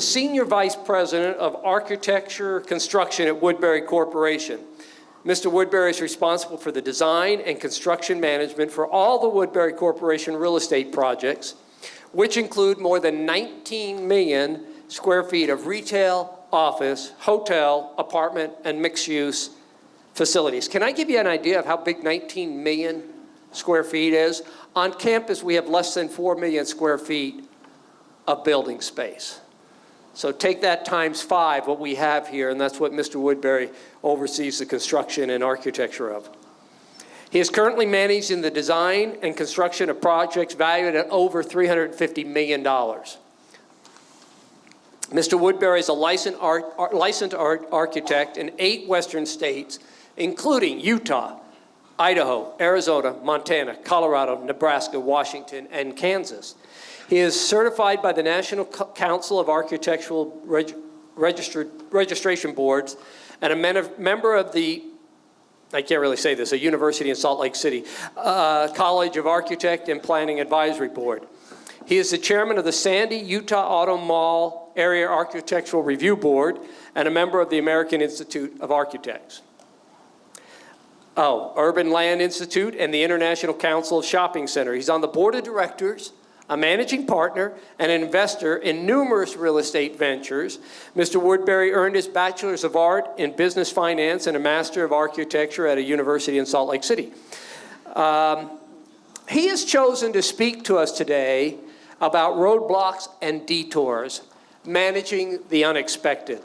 the Senior Vice President of Architecture Construction at Woodbury Corporation. Mr. Woodbury is responsible for the design and construction management for all the Woodbury Corporation real estate projects, which include more than 19 million square feet of retail, office, hotel, apartment, and mixed-use facilities. Can I give you an idea of how big 19 million square feet is? On campus, we have less than 4 million square feet of building space. So take that times 5, what we have here, and that's what Mr. Woodbury oversees the construction and architecture of. He is currently managing the design and construction of projects valued at over $350 million. Mr. Woodbury is a licensed architect in 8 western states, including Utah, Idaho, Arizona, Montana, Colorado, Nebraska, Washington, and Kansas. He is certified by the National Council of Architectural Registration Boards and a member of the, I can't really say this, a university in Salt Lake City, College of Architect and Planning Advisory Board. He is the chairman of the Sandy, Utah Auto Mall Area Architectural Review Board and a member of the American Institute of Architects. Urban Land Institute and the International Council of Shopping Center. He's on the board of directors, a managing partner, and an investor in numerous real estate ventures. Mr. Woodbury earned his Bachelor's of Art in Business Finance and a Master of Architecture at a university in Salt Lake City. He has chosen to speak to us today about roadblocks and detours, managing the unexpected.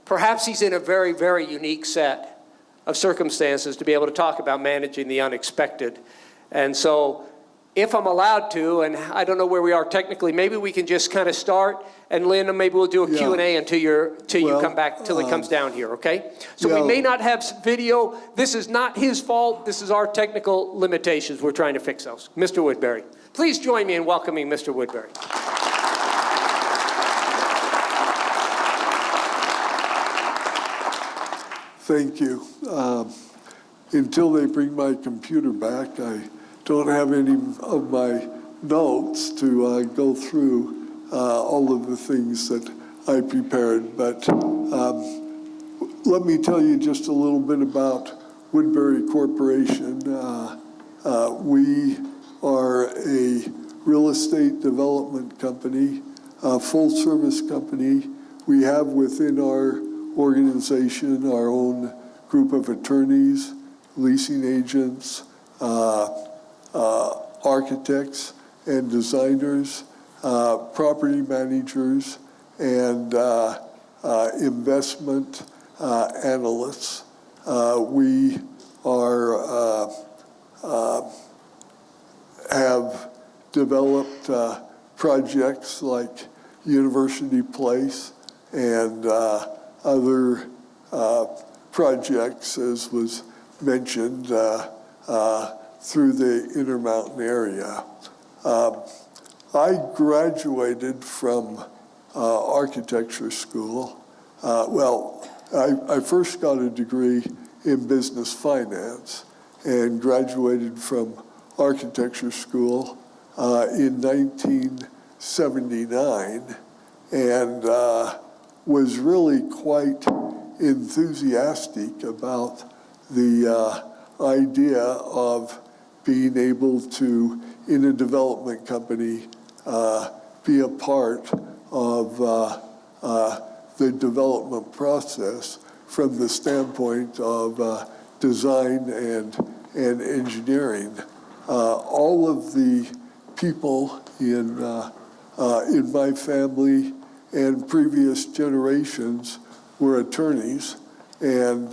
Perhaps he's in a very, very unique set of circumstances to be able to talk about managing the unexpected. And so, if I'm allowed to, and I don't know where we are technically, maybe we can just kind of start, and Lynn, maybe we'll do a Q&A until you come back, till he comes down here, okay? So we may not have video. This is not his fault. This is our technical limitations. We're trying to fix those. Mr. Woodbury, please join me in welcoming Mr. Woodbury. Thank you. Until they bring my computer back, I don't have any of my notes to go through all of the things that I prepared. But let me tell you just a little bit about Woodbury Corporation. We are a real estate development company, a full-service company. We have within our organization our own group of attorneys, leasing agents, architects and designers, property managers, and investment analysts. We have developed projects like University Place and other projects, as was mentioned, through the Intermountain area. I graduated from architecture school. I first got a degree in business finance and graduated from architecture school in 1979 and was really quite enthusiastic about the idea of being able to, in a development company, be a part of the development process from the standpoint of design and engineering. All of the people in my family and previous generations were attorneys, and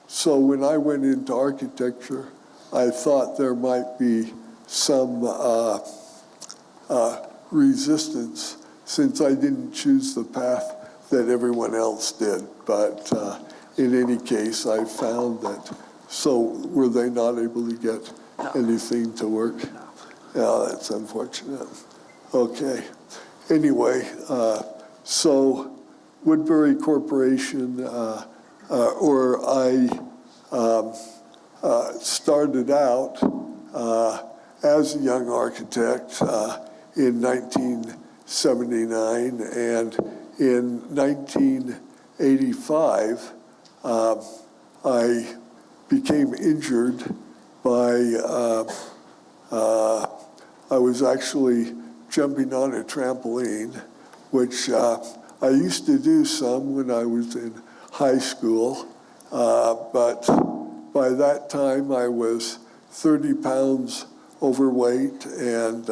so when I went into architecture, I thought there might be some resistance since I didn't choose the path that everyone else did. But in any case, I found that, so were they not able to get anything to work? Yeah, that's unfortunate. Okay. Anyway, so Woodbury Corporation, I started out as a young architect in 1979, and in 1985, I became injured by, I was actually jumping on a trampoline, which I used to do some when I was in high school, but by that time I was 30 pounds overweight and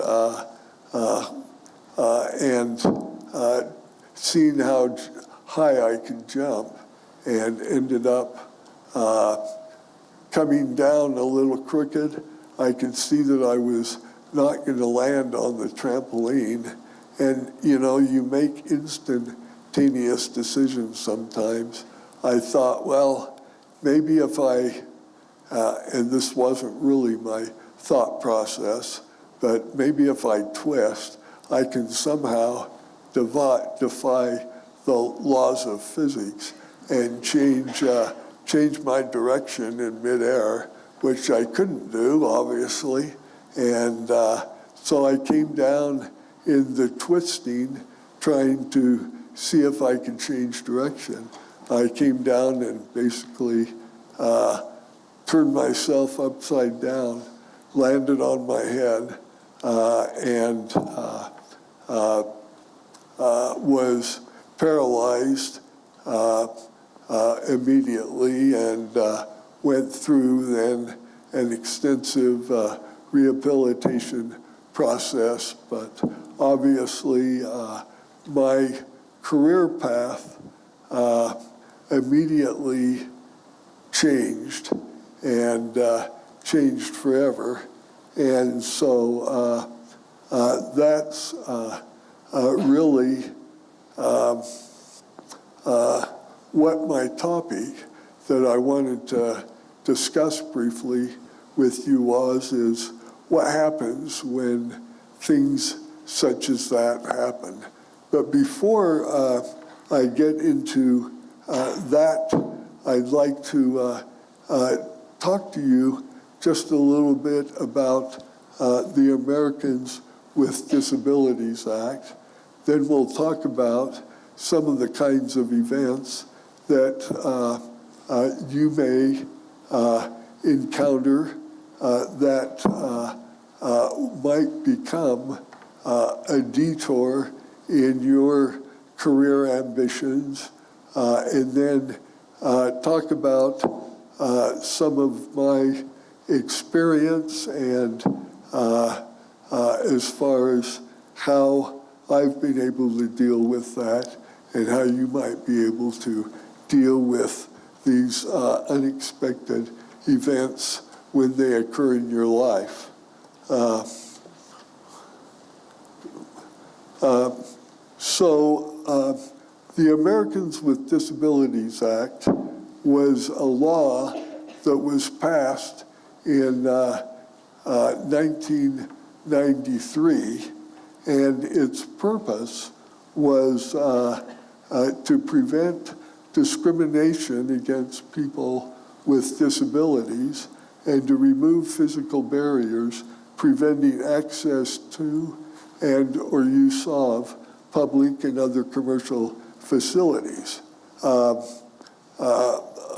seeing how high I could jump, and ended up coming down a little crooked. I could see that I was not going to land on the trampoline. And, you know, you make instantaneous decisions sometimes. I thought, well, maybe if I, and this wasn't really my thought process, but maybe if I twist, I can somehow defy the laws of physics and change my direction in midair, which I couldn't do, obviously. And so I came down in the twisting, trying to see if I could change direction. I came down and basically turned myself upside down, landed on my head, and was paralyzed immediately, and went through then an extensive rehabilitation process. But obviously my career path immediately changed, and changed forever. And so that's really what my topic that I wanted to discuss briefly with you is what happens when things such as that happen. But before I get into that, I'd like to talk to you just a little bit about the Americans with Disabilities Act. Then we'll talk about some of the kinds of events that you may encounter that might become a detour in your career ambitions, and then talk about some of my experience and as far as how I've been able to deal with that, and how you might be able to deal with these unexpected events when they occur in your life. The Americans with Disabilities Act was a law that was passed in 1993, and its purpose was to prevent discrimination against people with disabilities and to remove physical barriers preventing access to and or use of public and other commercial facilities.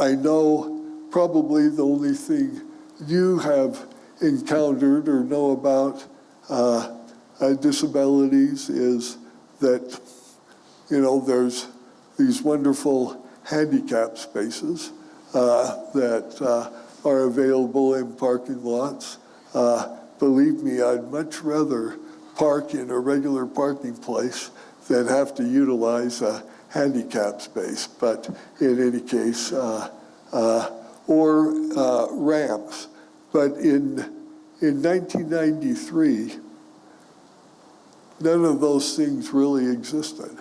I know probably the only thing you have encountered or know about disabilities is that, you know, there's these wonderful handicap spaces that are available in parking lots. Believe me, I'd much rather park in a regular parking place than have to utilize a handicap space. But in any case, or ramps. But in 1993, none of those things really existed.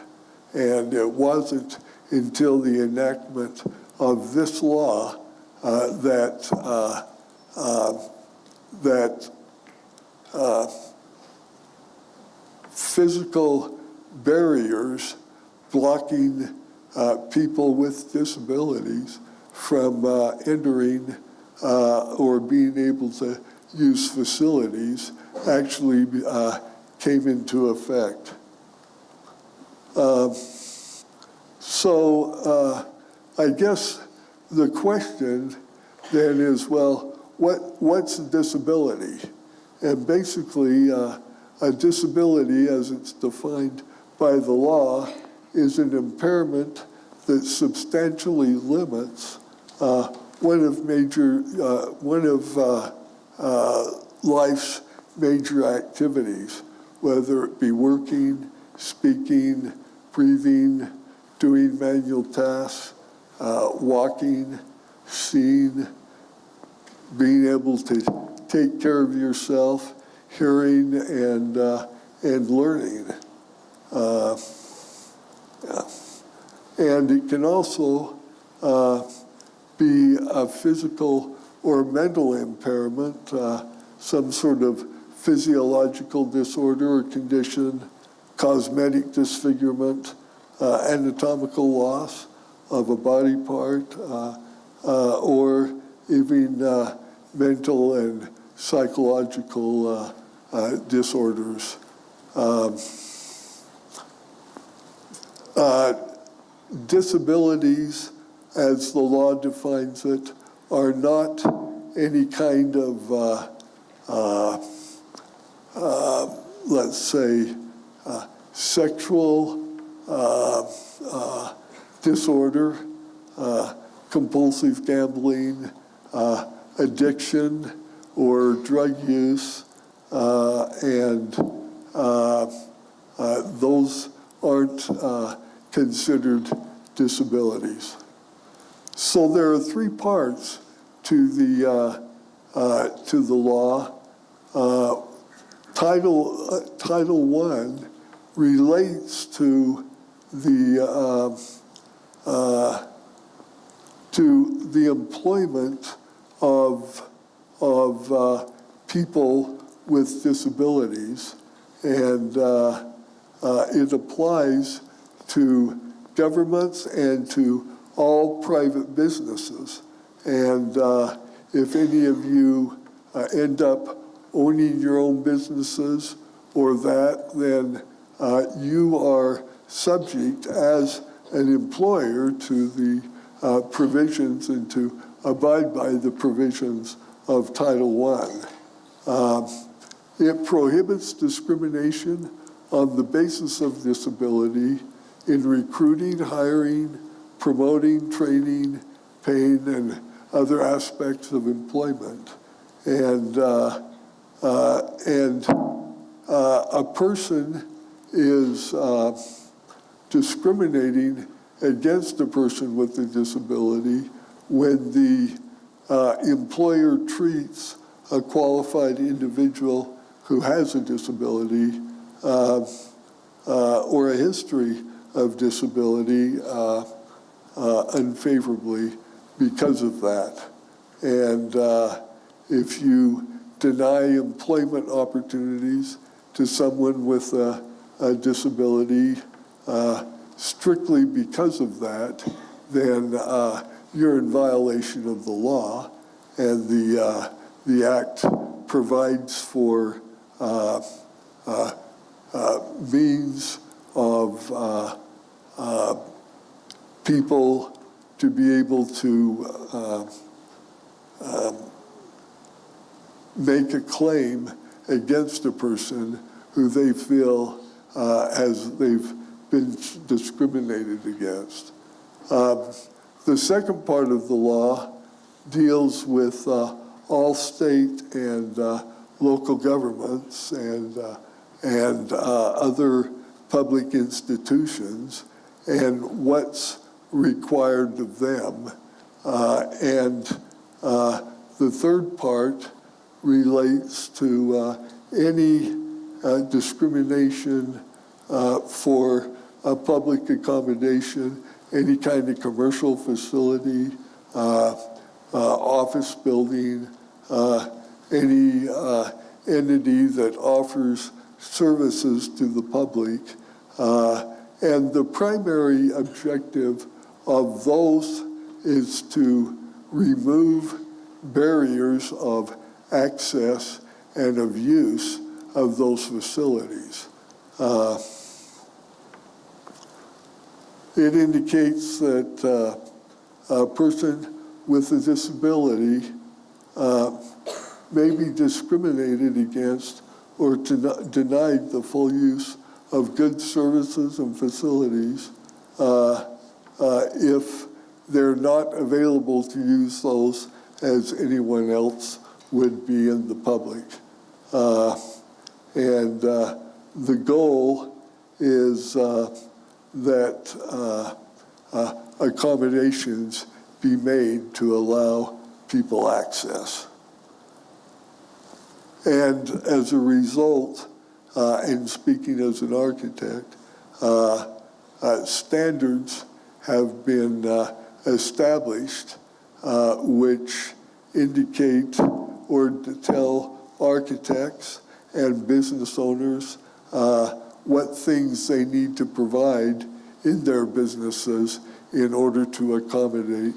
And it wasn't until the enactment of this law that physical barriers blocking people with disabilities from entering or being able to use facilities actually came into effect. So I guess the question then is, well, what's a disability? And basically, a disability, as it's defined by the law, is an impairment that substantially limits one of life's major activities, whether it be working, speaking, breathing, doing manual tasks, walking, seeing, being able to take care of yourself, hearing, and learning. And it can also be a physical or mental impairment, some sort of physiological disorder or condition, cosmetic disfigurement, anatomical loss of a body part, or even mental and psychological disorders. Disabilities, as the law defines it, are not any kind of, let's say, sexual disorder, compulsive gambling, addiction, or drug use, and those aren't considered disabilities. So there are three parts to the law. Title I relates to the employment of people with disabilities, and it applies to governments and to all private businesses. And if any of you end up owning your own businesses or that, then you are subject as an employer to the provisions and to abide by the provisions of Title I. It prohibits discrimination on the basis of disability in recruiting, hiring, promoting, training, paying, and other aspects of employment. And a person is discriminating against a person with a disability when the employer treats a qualified individual who has a disability or a history of disability unfavorably because of that. And if you deny employment opportunities to someone with a disability strictly because of that, then you're in violation of the law, and the Act provides for means of people to be able to make a claim against a person who they feel as they've been discriminated against. The second part of the law deals with all state and local governments and other public institutions and what's required of them. And the third part relates to any discrimination for a public accommodation, any kind of commercial facility, office building, any entity that offers services to the public. And the primary objective of those is to remove barriers of access and of use of those facilities. It indicates that a person with a disability may be discriminated against or denied the full use of goods, services, and facilities if they're not available to use those as anyone else would be in the public. And the goal is that accommodations be made to allow people access. And as a result, and speaking as an architect, standards have been established which indicate or tell architects and business owners what things they need to provide in their businesses in order to accommodate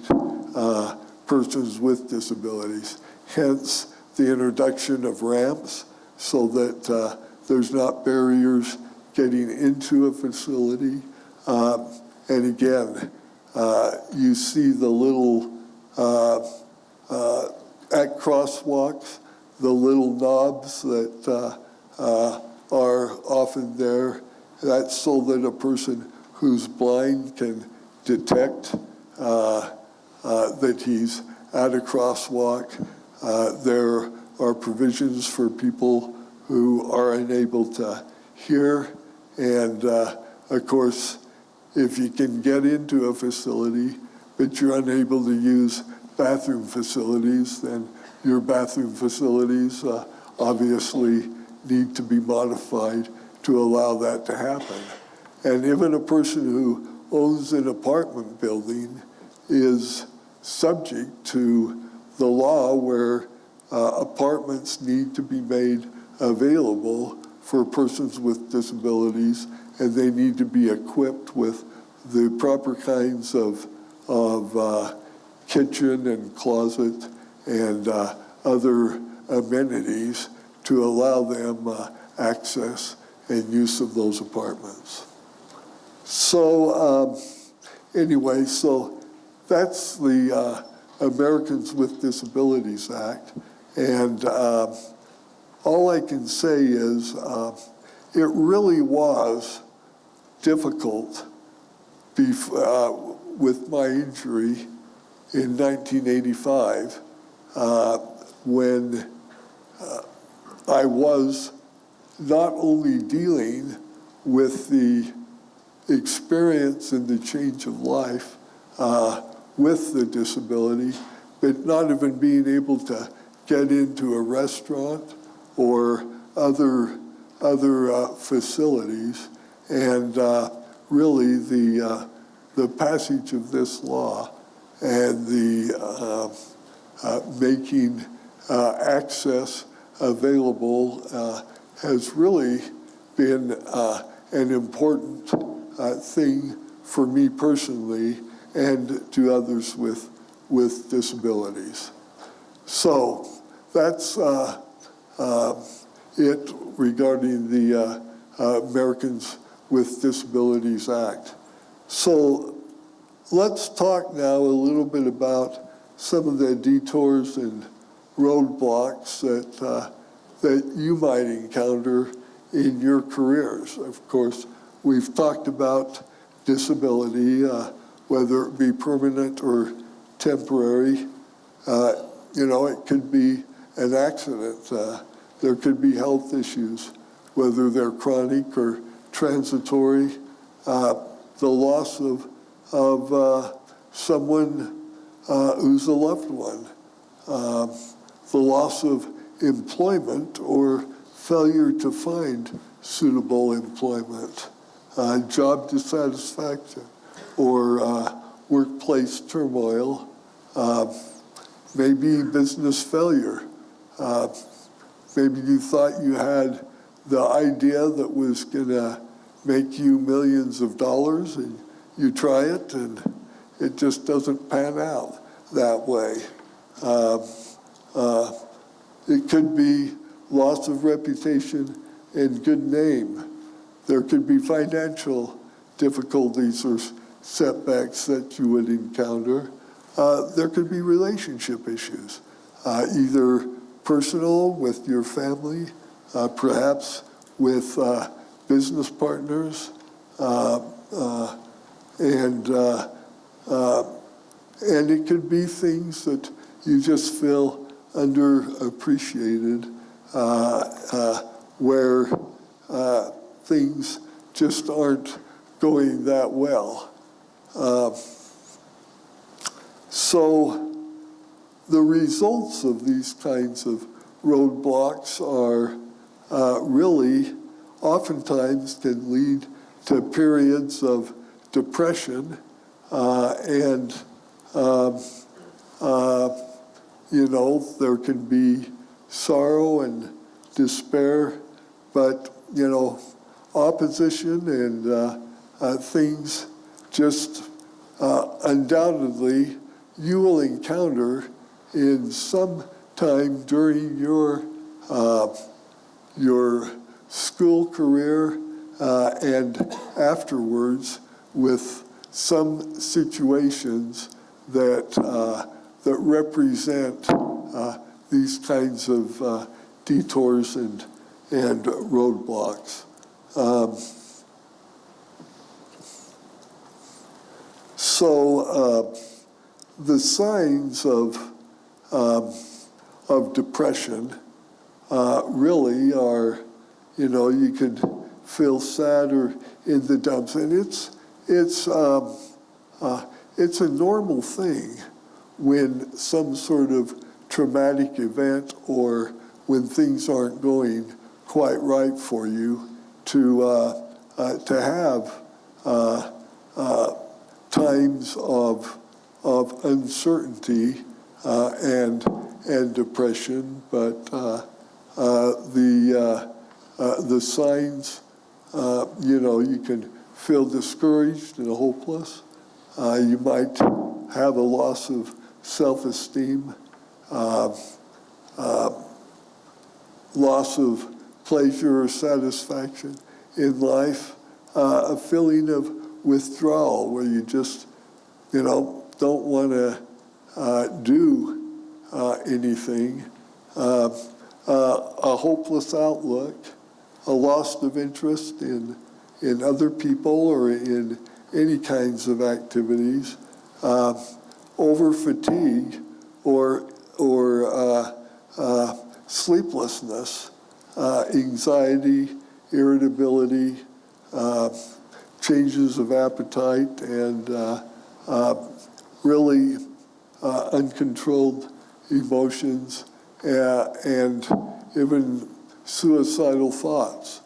persons with disabilities. Hence, the introduction of ramps so that there's not barriers getting into a facility. And again, you see the little, at crosswalks, the little knobs that are often there. That's so that a person who's blind can detect that he's at a crosswalk. There are provisions for people who are unable to hear. And of course, if you can get into a facility, but you're unable to use bathroom facilities, then your bathroom facilities obviously need to be modified to allow that to happen. And even a person who owns an apartment building is subject to the law where apartments need to be made available for persons with disabilities, and they need to be equipped with the proper kinds of kitchen and closet and other amenities to allow them access and use of those apartments. So anyway, so that's the Americans with Disabilities Act. And all I can say is it really was difficult with my injury in 1985 when I was not only dealing with the experience and the change of life with the disability, but not even being able to get into a restaurant or other facilities. And really the passage of this law and the making access available has really been an important thing for me personally and to others with disabilities. So that's it regarding the Americans with Disabilities Act. So let's talk now a little bit about some of the detours and roadblocks that you might encounter in your careers. Of course, we've talked about disability, whether it be permanent or temporary. It could be an accident. There could be health issues, whether they're chronic or transitory. The loss of someone who's a loved one. The loss of employment or failure to find suitable employment. Job dissatisfaction or workplace turmoil. Maybe business failure. Maybe you thought you had the idea that was gonna make you millions of dollars and you try it and it just doesn't pan out that way. It could be loss of reputation and good name. There could be financial difficulties or setbacks that you would encounter. There could be relationship issues, either personal with your family, perhaps with business partners, and it could be things that you just feel underappreciated, where things just aren't going that well. So the results of these kinds of roadblocks are really oftentimes can lead to periods of depression and there can be sorrow and despair, but opposition and things just undoubtedly you will encounter in some time during your school career and afterwards with some situations that represent these kinds of detours and roadblocks. So the signs of depression really are, you could feel sad or in the dumps, and it's a normal thing when some sort of traumatic event or when things aren't going quite right for you to have times of uncertainty and depression, but the signs, you can feel discouraged and hopeless. You might have a loss of self-esteem, loss of pleasure or satisfaction in life, a feeling of withdrawal where you just, don't want to do anything, a hopeless outlook, a loss of interest in other people or in any kinds of activities, over fatigue or sleeplessness, anxiety, irritability, changes of appetite, and really uncontrolled emotions, and even suicidal thoughts.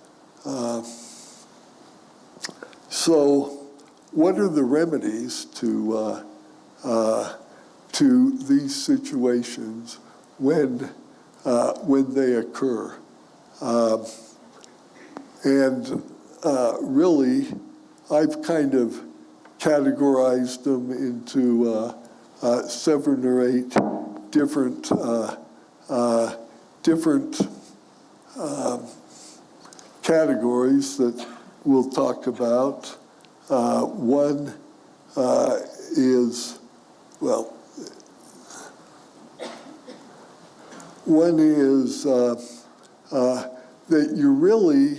So what are the remedies to these situations when they occur? Really, I've kind of categorized them into 7 or 8 different categories that we'll talk about. One is that you really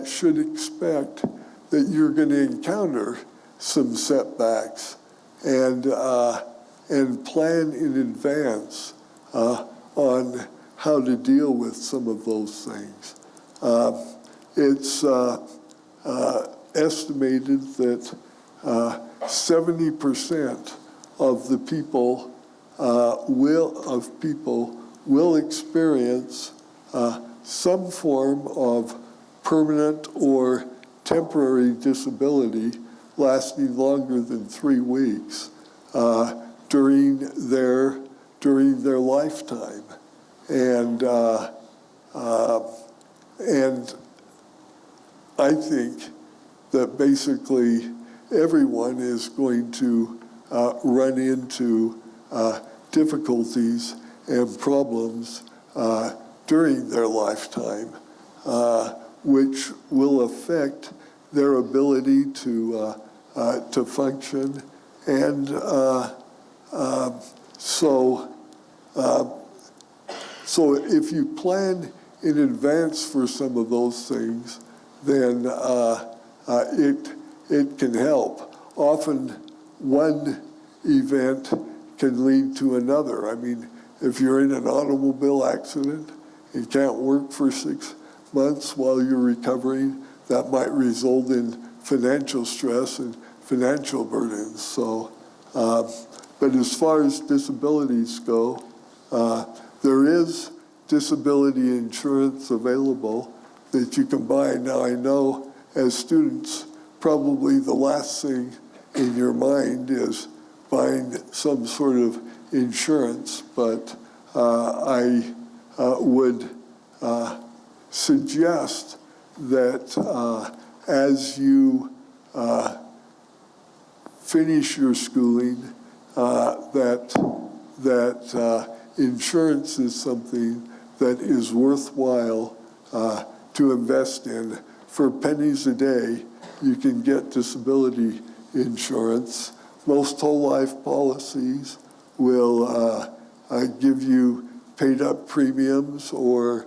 should expect that you're going to encounter some setbacks and plan in advance on how to deal with some of those things. It's estimated that 70% of the people will experience some form of permanent or temporary disability lasting longer than 3 weeks during their lifetime, and I think that basically everyone is going to run into difficulties and problems during their lifetime, which will affect their ability to to function. And so if you plan in advance for some of those things, then it can help. Often one event can lead to another. I mean, if you're in an automobile accident, you can't work for 6 months while you're recovering, that might result in financial stress and financial burdens. So, but as far as disabilities go, there is disability insurance available that you can buy. Now, I know as students, probably the last thing in your mind is buying some sort of insurance, but I would suggest that as you finish your schooling, that insurance is something that is worthwhile to invest in. For pennies a day, you can get disability insurance. Most whole life policies will give you paid up premiums, or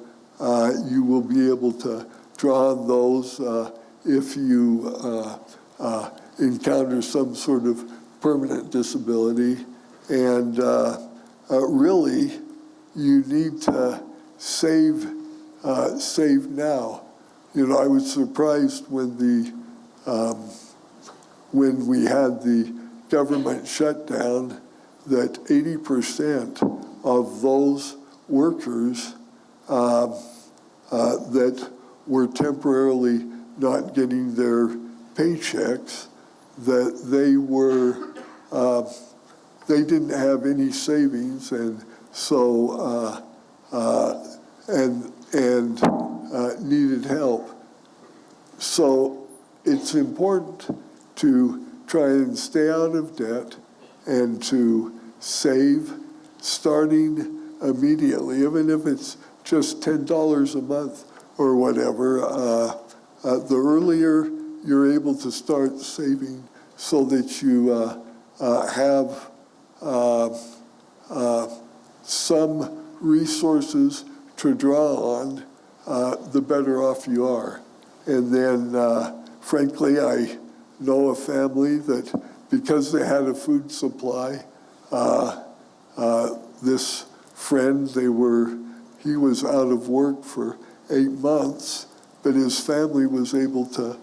you will be able to draw on those if you encounter some sort of permanent disability. And really, you need to save now. You know, I was surprised when we had the government shutdown that 80% of those workers that were temporarily not getting their paychecks, that they didn't have any savings, and so needed help. So it's important to try and stay out of debt and to save starting immediately, even if it's just $10 a month or whatever. The earlier you're able to start saving so that you have some resources to draw on, the better off you are. And then, frankly, I know a family that, because they had a food supply, this friend, he was out of work for 8 months, but his family was able to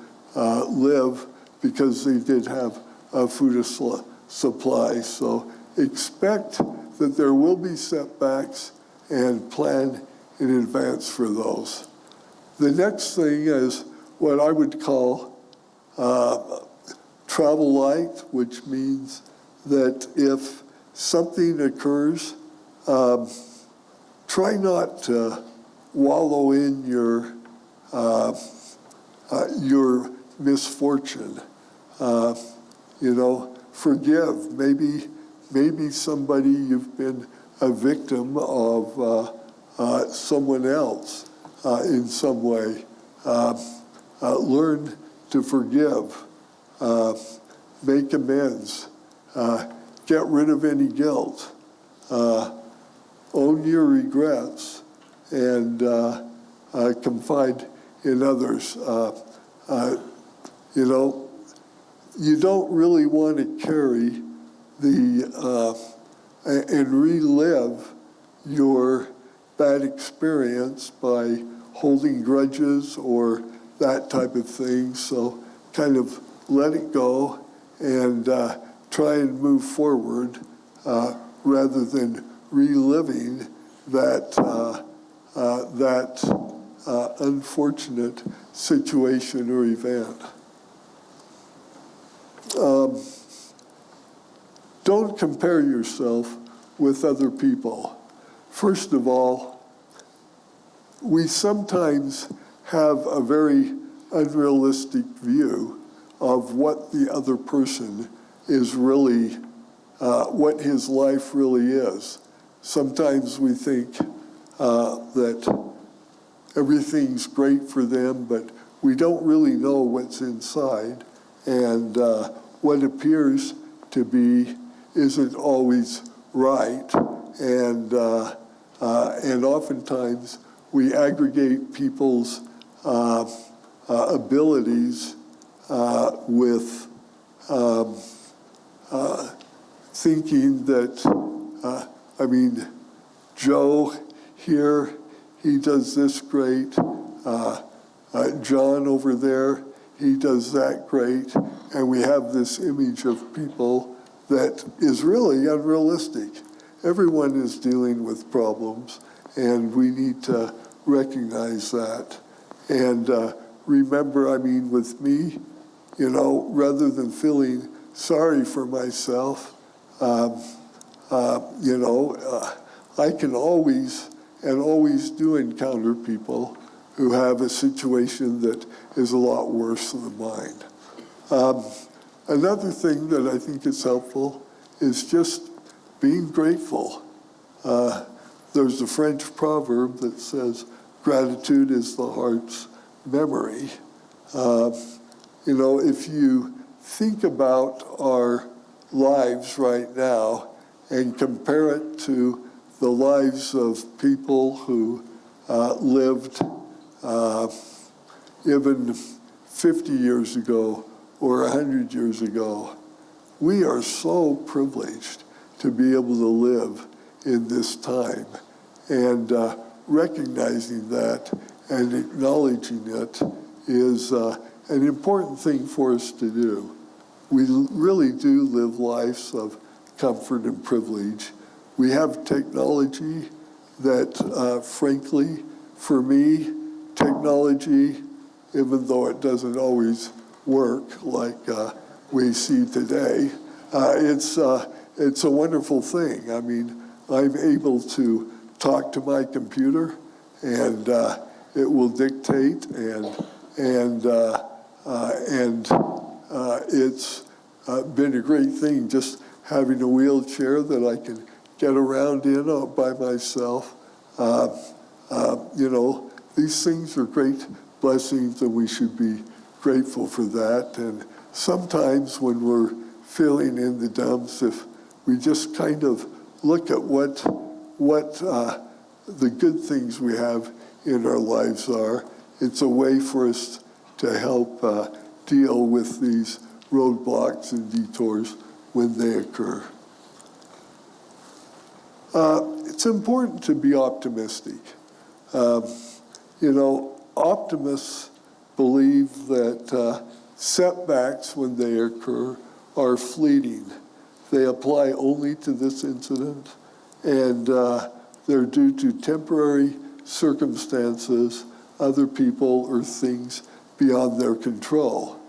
live because they did have a food supply. So expect that there will be setbacks and plan in advance for those. The next thing is what I would call travel light, which means that if something occurs, try not to wallow in your misfortune. Forgive. Maybe somebody, you've been a victim of someone else in some way. Learn to forgive. Make amends. Get rid of any guilt. Own your regrets, and confide in others. You don't really want to carry and relive your bad experience by holding grudges or that type of thing. So kind of let it go and try and move forward rather than reliving that unfortunate situation or event. Don't compare yourself with other people. First of all, we sometimes have a very unrealistic view of what the other person is really, what his life really is. Sometimes we think that everything's great for them, but we don't really know what's inside. And what appears to be isn't always right, and oftentimes we aggregate people's abilities with thinking that, Joe here, he does this great. John over there, he does that great. And we have this image of people that is really unrealistic. Everyone is dealing with problems, and we need to recognize that. And remember, with me, rather than feeling sorry for myself, I can always do encounter people who have a situation that is a lot worse than mine. Another thing that I think is helpful is just being grateful. There's a French proverb that says, gratitude is the heart's memory. If you think about our lives right now and compare it to the lives of people who lived even 50 years ago or 100 years ago, we are so privileged to be able to live in this time. And recognizing that and acknowledging it is an important thing for us to do. We really do live lives of comfort and privilege. We have technology that, frankly, for me, technology, even though it doesn't always work like we see today, it's a wonderful thing. I'm able to talk to my computer, and it will dictate, and it's been a great thing just having a wheelchair that I can get around in by myself. These things are great blessings, and we should be grateful for that. And sometimes when we're feeling in the dumps, if we just kind of look at what the good things we have in our lives are, it's a way for us to help deal with these roadblocks and detours when they occur. It's important to be optimistic. Optimists believe that setbacks, when they occur, are fleeting. They apply only to this incident, and they're due to temporary circumstances, other people, or things beyond their control.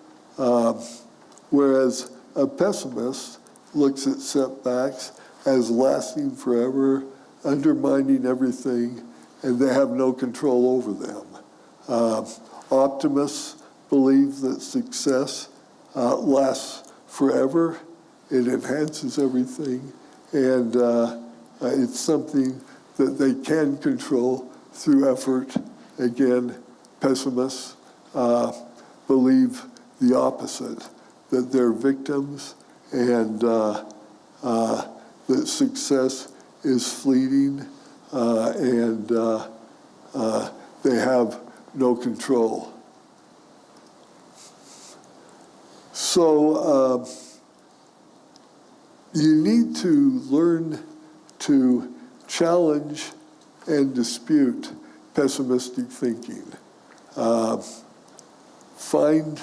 Whereas a pessimist looks at setbacks as lasting forever, undermining everything, and they have no control over them. Optimists believe that success lasts forever, it enhances everything, and it's something that they can control through effort. Again, pessimists believe the opposite, that they're victims, and that success is fleeting, and they have no control. So you need to learn to challenge and dispute pessimistic thinking. Find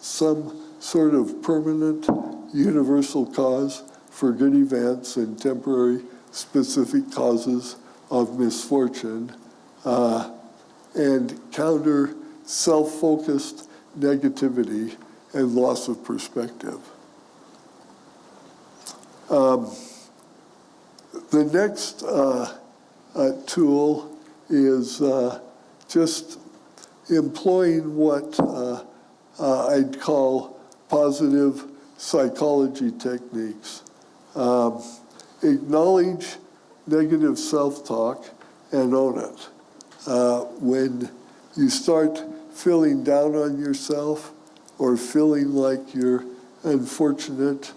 some sort of permanent universal cause for good events and temporary specific causes of misfortune, and counter self-focused negativity and loss of perspective. The next tool is just employing what I'd call positive psychology techniques. Acknowledge negative self-talk and own it. When you start feeling down on yourself, or feeling like you're unfortunate,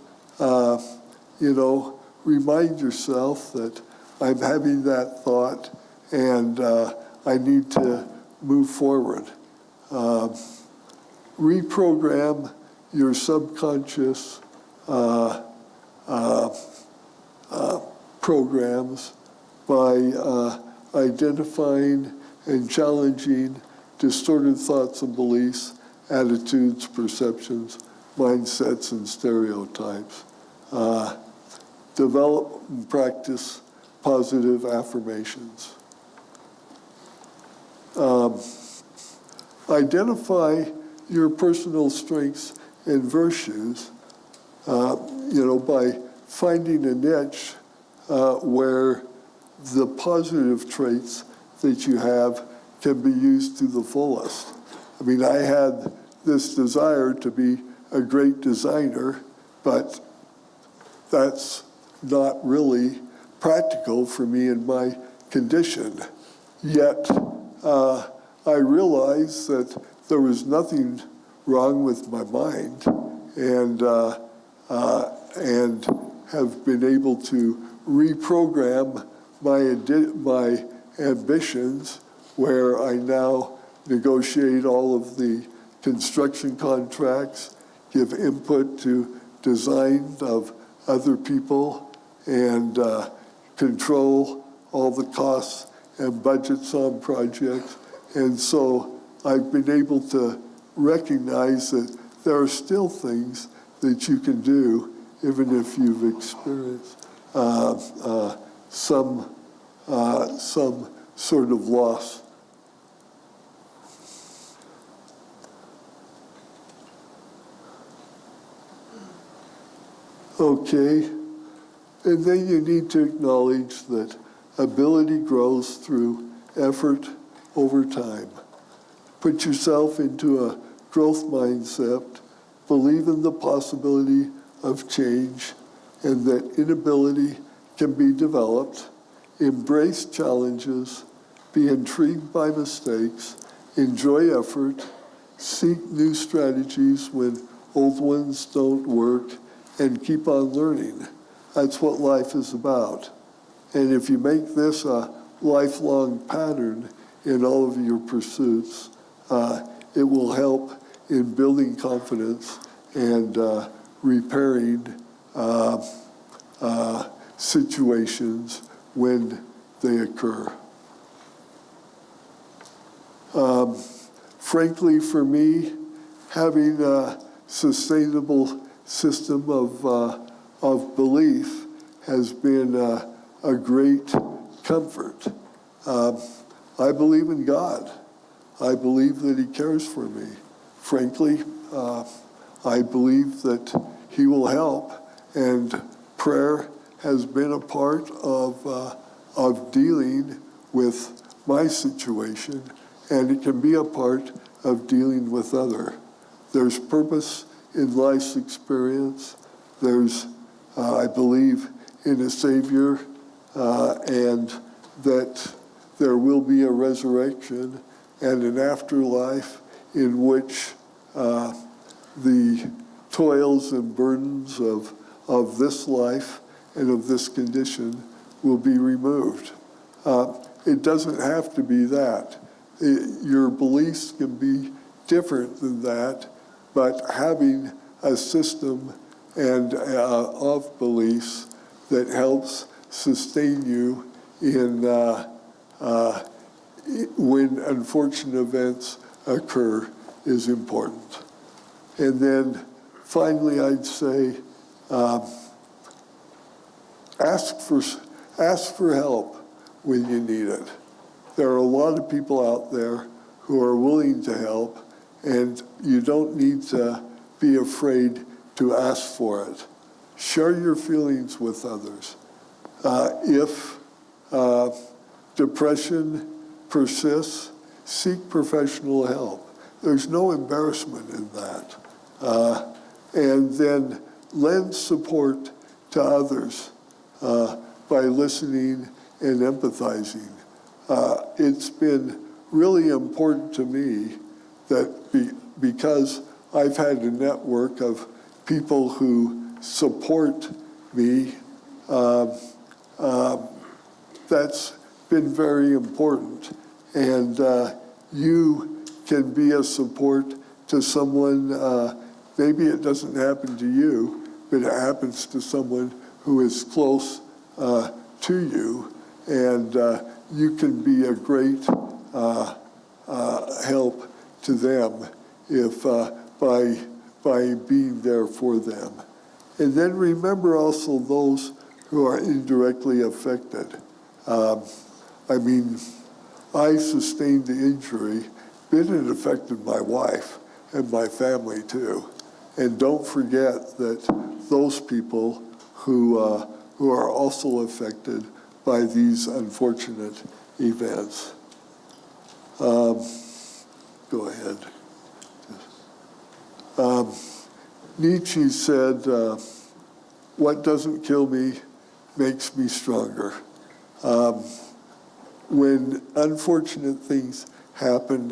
remind yourself that I'm having that thought and I need to move forward. Reprogram your subconscious programs by identifying and challenging distorted thoughts and beliefs, attitudes, perceptions, mindsets, and stereotypes. Develop and practice positive affirmations. Identify your personal strengths and virtues, by finding a niche where the positive traits that you have can be used to the fullest. I mean, I had this desire to be a great designer, but that's not really practical for me in my condition. Yet, I realized that there was nothing wrong with my mind, and have been able to reprogram my ambitions, where I now negotiate all of the construction contracts, give input to design of other people, and control all the costs and budgets on projects. And so I've been able to recognize that there are still things that you can do even if you've experienced some sort of loss. Okay, and then you need to acknowledge that ability grows through effort over time. Put yourself into a growth mindset, believe in the possibility of change, and that inability can be developed. Embrace challenges, be intrigued by mistakes, enjoy effort, seek new strategies when old ones don't work, and keep on learning. That's what life is about. And if you make this a lifelong pattern in all of your pursuits, it will help in building confidence and repairing situations when they occur. Frankly, for me, having a sustainable system of belief has been a great comfort. I believe in God. I believe that He cares for me. Frankly, I believe that He will help, and prayer has been a part of dealing with my situation, and it can be a part of dealing with others. There's purpose in life's experience. There's, I believe, in a Savior, and that there will be a resurrection and an afterlife in which the toils and burdens of this life and of this condition will be removed. It doesn't have to be that. Your beliefs can be different than that, but having a system and of beliefs that helps sustain you in when unfortunate events occur is important. And then finally, I'd say ask for help when you need it. There are a lot of people out there who are willing to help, and you don't need to be afraid to ask for it. Share your feelings with others. If depression persists, seek professional help. There's no embarrassment in that. And then lend support to others by listening and empathizing. It's been really important to me that because I've had a network of people who support me. That's been very important. And you can be a support to someone, maybe it doesn't happen to you, but it happens to someone who is close to you. And you can be a great help to them if by being there for them. And then remember also those who are indirectly affected. I mean, I sustained the injury, but it affected my wife and my family too. And don't forget that those people who are also affected by these unfortunate events. Go ahead. Nietzsche said, what doesn't kill me makes me stronger. When unfortunate things happen,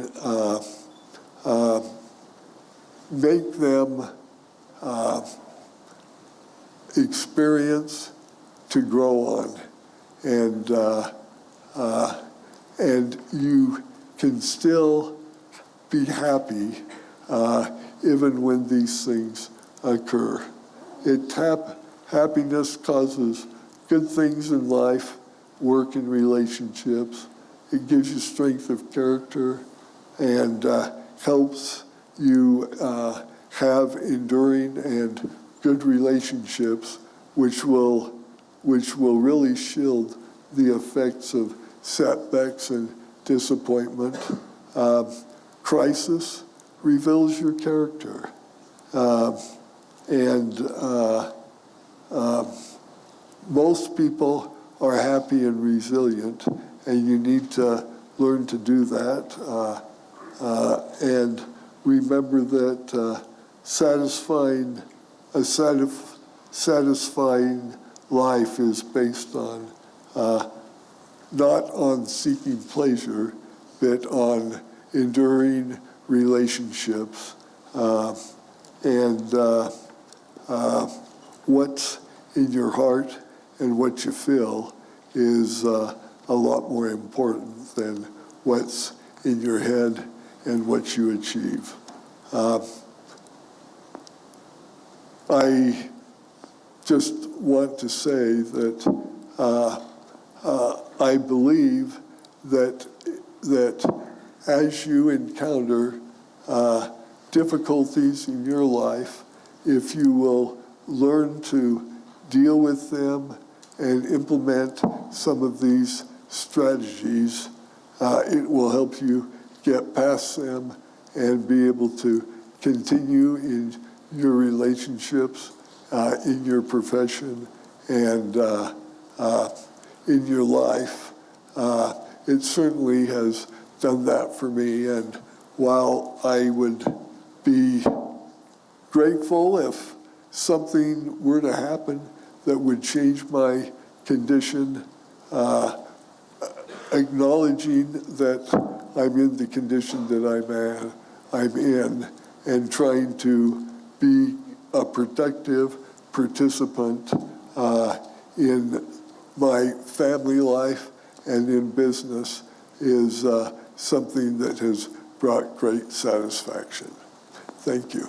make them experience to grow on. And you can still be happy even when these things occur. Happiness causes good things in life, work and relationships. It gives you strength of character and helps you have enduring and good relationships, which will really shield the effects of setbacks and disappointment. Crisis reveals your character. Most people are happy and resilient, and you need to learn to do that. And remember that a satisfying life is based on not on seeking pleasure, but on enduring relationships. What's in your heart and what you feel is a lot more important than what's in your head and what you achieve. I just want to say that I believe that as you encounter difficulties in your life, if you will learn to deal with them and implement some of these strategies, it will help you get past them and be able to continue in your relationships, in your profession, and in your life. It certainly has done that for me, and while I would be grateful if something were to happen that would change my condition, acknowledging that I'm in the condition that I'm in, and trying to be a productive participant in my family life and in business is something that has brought great satisfaction. Thank you.